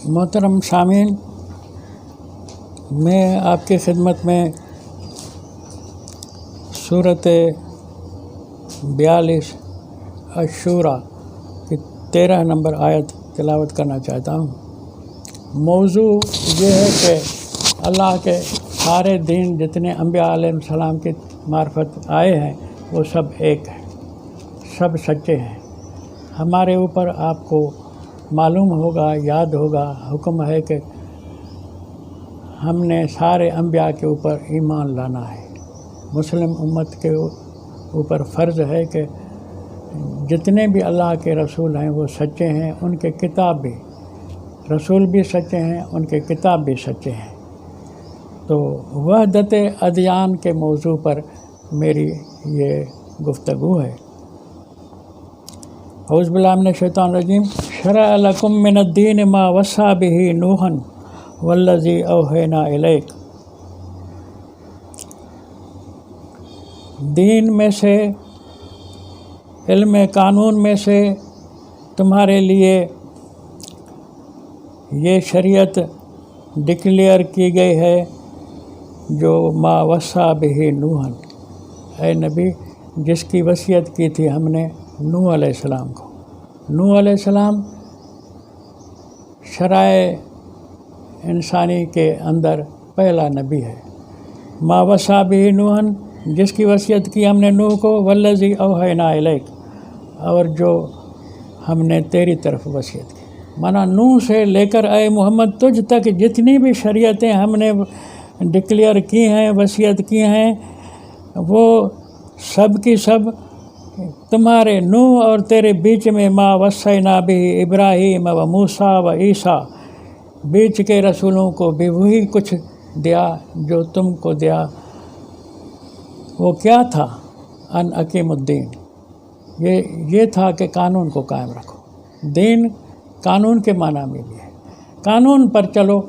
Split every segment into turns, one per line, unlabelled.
محترم سامعین، میں آپ کی خدمت میں سورۃ 42 الشورى کی 13 نمبر آیت تلاوت کرنا چاہتا ہوں۔ موضوع یہ ہے کہ اللہ کے سارے دین جتنے انبیاء علیہ السلام کی معرفت آئے ہیں وہ سب ایک ہیں، سب سچے ہیں۔ ہمارے اوپر آپ کو معلوم ہوگا، یاد ہوگا، حکم ہے کہ ہم نے سارے انبیاء کے اوپر ایمان لانا ہے۔ مسلم امت کے اوپر فرض ہے کہ جتنے بھی اللہ کے رسول ہیں وہ سچے ہیں، ان کے کتاب بھی، رسول بھی سچے ہیں، ان کے کتاب بھی سچے ہیں۔ تو وحدت ادیان کے موضوع پر میری یہ گفتگو ہے۔ اعوذ باللہ من الشیطان الرجیم۔ شرع لکم من الدین ما وصی بہ نوحا والذی اوحینا الیک۔ دین میں سے، علم قانون میں سے تمہارے لیے یہ شریعت ڈکلیئر کی گئی ہے جو ما وصی بہ نوحا، اے نبی جس کی وصیت کی تھی ہم نے نوح علیہ السلام کو۔ نوح علیہ السلام شرائع انسانی کے اندر پہلا نبی ہے۔ ما وصی بہ نوحا، جس کی وصیت کی ہم نے نوح کو، والذی اوحینا الیک، اور جو ہم نے تیری طرف وصیت کی۔ مانا نوح سے لے کر اے محمد تجھ تک جتنی بھی شریعتیں ہم نے ڈکلیئر کی ہیں، وصیت کی ہیں، وہ سب کی سب تمہارے نوح اور تیرے بیچ میں ما وصینا بہ ابراہیم و موسیٰ و عیسیٰ، بیچ کے رسولوں کو بھی وہی کچھ دیا جو تم کو دیا۔ وہ کیا تھا؟ ان اقیم الدین، یہ تھا کہ قانون کو قائم رکھو۔ دین قانون کے معنی میں بھی ہے، قانون پر چلو،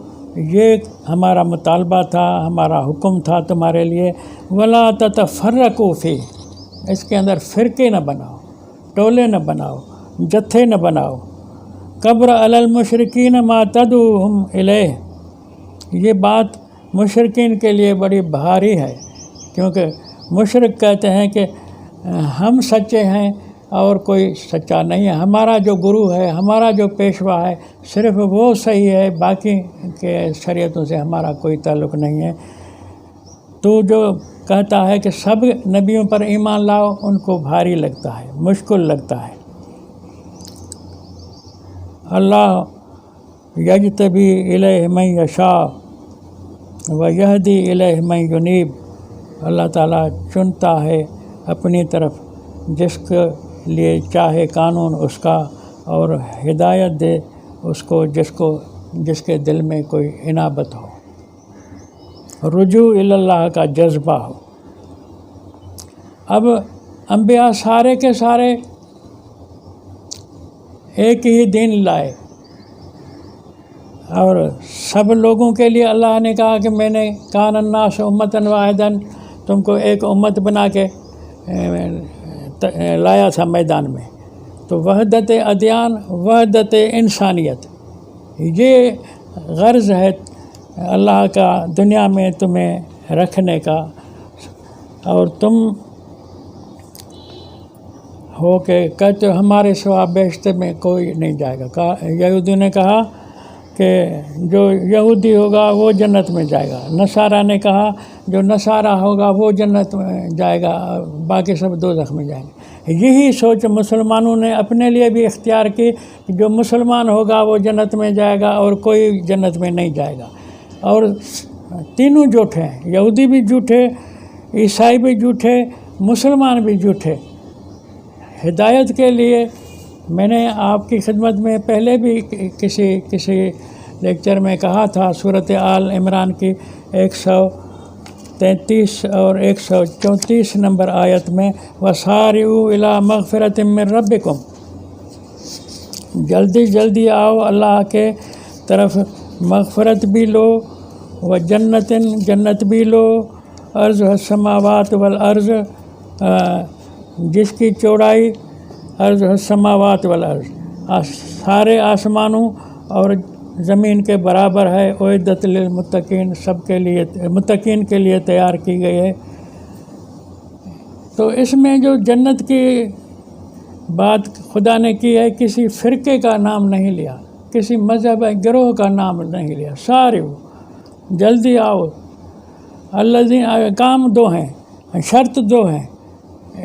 یہ ہمارا مطالبہ تھا، ہمارا حکم تھا تمہارے لیے۔ ولا تتفرقوا فیہ، اس کے اندر فرقے نہ بناؤ، ٹولے نہ بناؤ، جتھے نہ بناؤ۔ کبر علی المشرکین ما تدعوہم الیہ، یہ بات مشرکین کے لیے بڑی بھاری ہے، کیونکہ مشرک کہتے ہیں کہ ہم سچے ہیں اور کوئی سچا نہیں ہے، ہمارا جو گرو ہے، ہمارا جو پیشوا ہے، صرف وہ صحیح ہے، باقی کے شریعتوں سے ہمارا کوئی تعلق نہیں ہے۔ تو جو کہتا ہے کہ سب نبیوں پر ایمان لاؤ، ان کو بھاری لگتا ہے، مشکل لگتا ہے۔ اللہ یجتبی الیہ من یشاء و یہدی الیہ من ینیب، اللہ تعالیٰ چنتا ہے اپنی طرف جس کے لیے چاہے قانون اس کا، اور ہدایت دے اس کو جس کے دل میں کوئی انابت ہو، رجوع الی اللہ کا جذبہ ہو۔ اب انبیاء سارے کے سارے ایک ہی دین لائے، اور سب لوگوں کے لیے اللہ نے کہا کہ میں نے کان الناس امۃ واحدہ، تم کو ایک امت بنا کے لایا تھا میدان میں۔ تو وحدت ادیان، وحدت انسانیت، یہ غرض ہے اللہ کا دنیا میں تمہیں رکھنے کا، اور تم ہو کہ کہتے ہو ہمارے سوا بیشتے میں کوئی نہیں جائے گا۔ یہودیوں نے کہا کہ جو یہودی ہوگا وہ جنت میں جائے گا، نصارہ نے کہا جو نصارہ ہوگا وہ جنت میں جائے گا، باقی سب دوزخ میں جائیں گے۔ یہی سوچ مسلمانوں نے اپنے لیے بھی اختیار کی کہ جو مسلمان ہوگا وہ جنت میں جائے گا اور کوئی جنت میں نہیں جائے گا۔ اور تینوں جھوٹے ہیں، یہودی بھی جھوٹے، عیسائی بھی جھوٹے، مسلمان بھی جھوٹے۔ ہدایت کے لیے میں نے آپ کی خدمت میں پہلے بھی کسی لیکچر میں کہا تھا، سورۃ آل عمران کی 133 اور 134 نمبر آیت میں، وَسَارِعُوا إِلَىٰ مَغْفِرَةٍ مِّن رَبِّكُمْ، جلدی جلدی آؤ اللہ کے طرف، مغفرت بھی لو، جنت بھی لو، عرض السماوات والارض، جس کی چوڑائی عرض السماوات والارض، سارے آسمانوں اور زمین کے برابر ہے، اعدت للمتقین، سب کے لیے متقین کے لیے تیار کی گئی ہے۔ تو اس میں جو جنت کی بات خدا نے کی ہے، کسی فرقے کا نام نہیں لیا، کسی مذہب گروہ کا نام نہیں لیا، سارے جلدی آؤ۔ الذین، کام دو ہیں، شرط دو ہیں،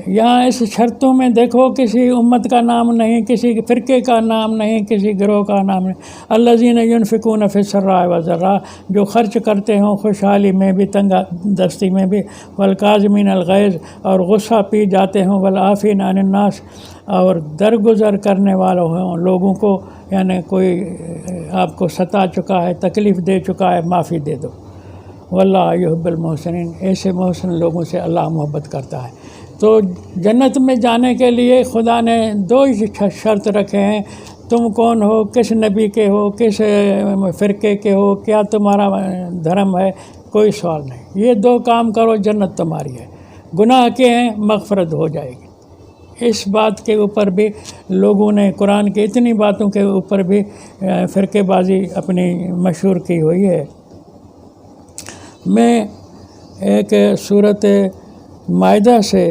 یہاں اس شرطوں میں دیکھو کسی امت کا نام نہیں، کسی فرقے کا نام نہیں، کسی گروہ کا نام نہیں۔ الذین ینفقون فی السراء والضراء، جو خرچ کرتے ہوں خوشحالی میں بھی تنگ دستی میں بھی، والکاظمین الغیظ، اور غصہ پی جاتے ہوں، والعافین عن الناس، اور درگزر کرنے والوں ہوں لوگوں کو، یعنی کوئی آپ کو ستا چکا ہے، تکلیف دے چکا ہے، معافی دے دو۔ واللہ یحب المحسنین، ایسے محسن لوگوں سے اللہ محبت کرتا ہے۔ تو جنت میں جانے کے لیے خدا نے دو شرط رکھے ہیں، تم کون ہو، کس نبی کے ہو، کس فرقے کے ہو، کیا تمہارا دھرم ہے، کوئی سوال نہیں، یہ دو کام کرو جنت تمہاری ہے، گناہ کے ہیں مغفرت ہو جائے گی۔ اس بات کے اوپر بھی لوگوں نے قرآن کی اتنی باتوں کے اوپر بھی فرقے بازی اپنی مشہور کی ہوئی ہے۔ میں ایک سورۃ مائدہ سے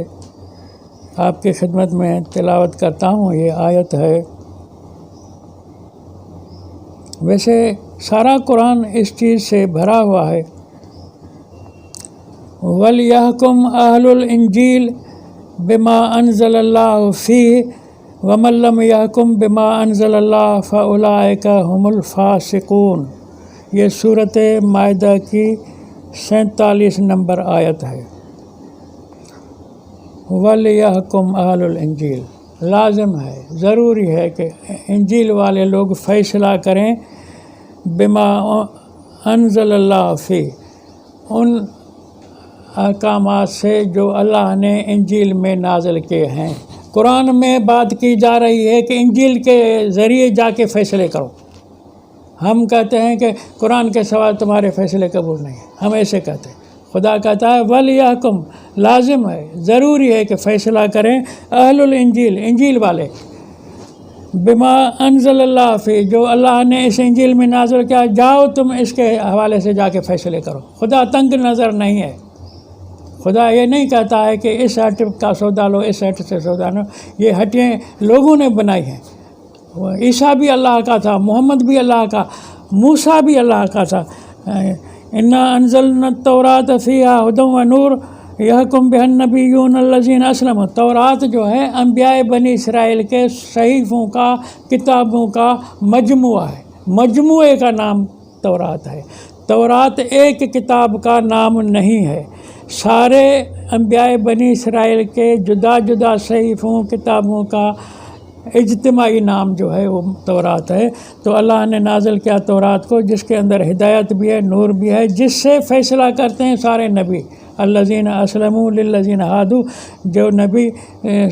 آپ کی خدمت میں تلاوت کرتا ہوں، یہ آیت ہے۔ ویسے سارا قرآن اس چیز سے بھرا ہوا ہے۔ وَلْيَحْكُمْ أَهْلُ الْإِنْجِيلِ بِمَا أَنزَلَ اللَّهُ فِيهِ وَمَن لَّمْ يَحْكُم بِمَا أَنزَلَ اللَّهُ فَأُولَٰئِكَ هُمُ الْفَاسِقُونَ، یہ سورۃ مائدہ کی 47 نمبر آیت ہے۔ وَلْيَحْكُمْ أَهْلُ الْإِنْجِيلِ، لازم ہے، ضروری ہے کہ انجیل والے لوگ فیصلہ کریں، بما انزل اللہ فی، ان احکامات سے جو اللہ نے انجیل میں نازل کیے ہیں۔ قرآن میں بات کی جا رہی ہے کہ انجیل کے ذریعے جا کے فیصلے کرو۔ ہم کہتے ہیں کہ قرآن کے سوا تمہارے فیصلے قبول نہیں ہیں، ہم ایسے کہتے ہیں۔ خدا کہتا ہے وَلْيَحْكُمْ، لازم ہے، ضروری ہے کہ فیصلہ کریں اہل الانجیل، انجیل والے، بما انزل اللہ فی، جو اللہ نے اس انجیل میں نازل کیا، جاؤ تم اس کے حوالے سے جا کے فیصلے کرو۔ خدا تنگ نظر نہیں ہے، خدا یہ نہیں کہتا ہے کہ اس ہٹ کا سودا لو، اس ہٹ سے سودا لو، یہ ہٹیں لوگوں نے بنائی ہیں۔ عیسیٰ بھی اللہ کا تھا، محمد بھی اللہ کا، موسیٰ بھی اللہ کا تھا۔ انا انزلنا التوراۃ فیہا ھدی ونور یحکم بہا النبیون الذین اسلموا، تورات جو ہے انبیاء بنی اسرائیل کے صحیفوں کا، کتابوں کا مجموعہ ہے، مجموعے کا نام تورات ہے۔ تورات ایک کتاب کا نام نہیں ہے، سارے انبیاء بنی اسرائیل کے جدا جدا صحیفوں، کتابوں کا اجتماعی نام جو ہے وہ تورات ہے۔ تو اللہ نے نازل کیا تورات کو، جس کے اندر ہدایت بھی ہے، نور بھی ہے، جس سے فیصلہ کرتے ہیں سارے نبی۔ الذین اسلموا للذین ہادوا، جو نبی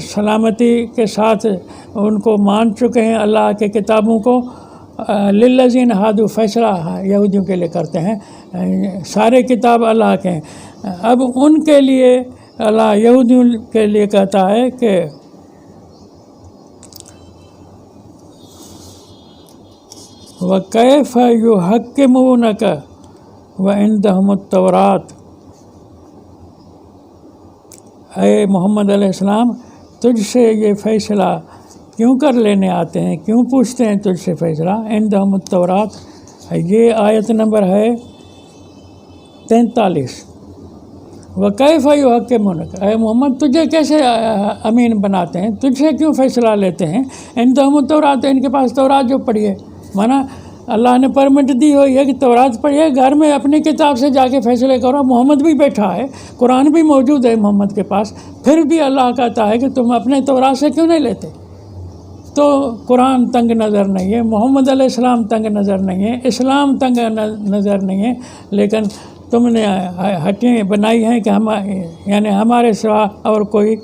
سلامتی کے ساتھ ان کو مان چکے ہیں اللہ کے کتابوں کو، للذین ہادوا، فیصلہ یہودیوں کے لیے کرتے ہیں، سارے کتاب اللہ کے ہیں۔ اب ان کے لیے اللہ یہودیوں کے لیے کہتا ہے کہ وَكَيْفَ يُحَكِّمُونَكَ وَعِندَهُمُ التَّوْرَاۃ، اے محمد علیہ السلام، تجھ سے یہ فیصلہ کیوں کر لینے آتے ہیں، کیوں پوچھتے ہیں تجھ سے فیصلہ؟ عندہم التوراۃ، یہ آیت نمبر ہے 43۔ وَكَيْفَ يُحَكِّمُونَكَ، اے محمد تجھے کیسے امین بناتے ہیں، تجھ سے کیوں فیصلہ لیتے ہیں؟ عندہم التوراۃ، ان کے پاس تورات جو پڑھی ہے، مانا اللہ نے پرمٹ دی ہوئی ہے کہ تورات پڑھیے، گھر میں اپنی کتاب سے جا کے فیصلے کرو۔ محمد بھی بیٹھا ہے، قرآن بھی موجود ہے محمد کے پاس، پھر بھی اللہ کہتا ہے کہ تم اپنے تورات سے کیوں نہیں لیتے؟ تو قرآن تنگ نظر نہیں ہے، محمد علیہ السلام تنگ نظر نہیں ہے، اسلام تنگ نظر نہیں ہے، لیکن تم نے ہٹیں بنائی ہیں کہ یعنی ہمارے سوا اور کوئی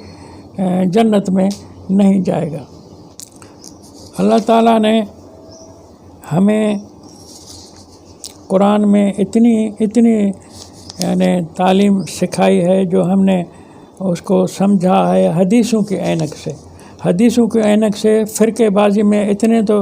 جنت میں نہیں جائے گا۔ اللہ تعالیٰ نے ہمیں قرآن میں اتنی یعنی تعلیم سکھائی ہے، جو ہم نے اس کو سمجھا ہے حدیثوں کی عینک سے۔ حدیثوں کی عینک سے فرقے بازی میں اتنے تو